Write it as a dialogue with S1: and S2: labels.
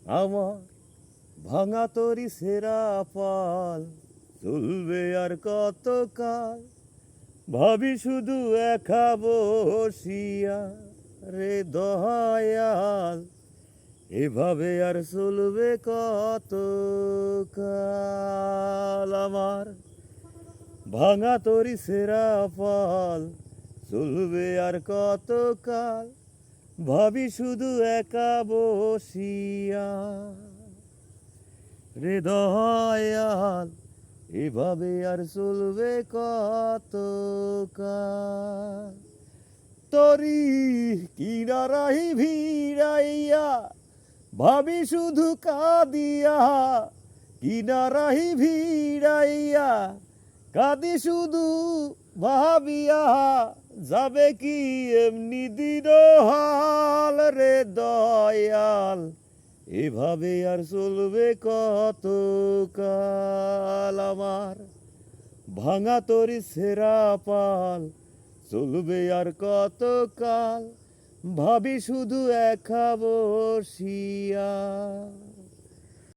S1: আমার ভাঙা তরি সেরা পাল চলবে আর কত কাল, ভাবি শুধু একা বসিয়া রে দয়াল, এভাবে আর চলবে কত কাল। আমার ভাঙা তরি সেরা পাল চলবে আর কত কাল, ভাবি শুধু একা বসিয়া রে দয়াল, এভাবে আর চলবে কত কাল। তরি কিনারাহি ভিড়াইয়া ভাবি শুধু কাঁদিয়া, কিনারাহি ভিড়াইয়া কাঁদি শুধু ভাবিয়া, যাবে কি এমনি দিন হাল রে দয়াল, এভাবে আর চলবে কত কাল। আমার ভাঙা তরি সেরা পাল চলবে আর কত কাল, ভাবি শুধু একা বসিয়া।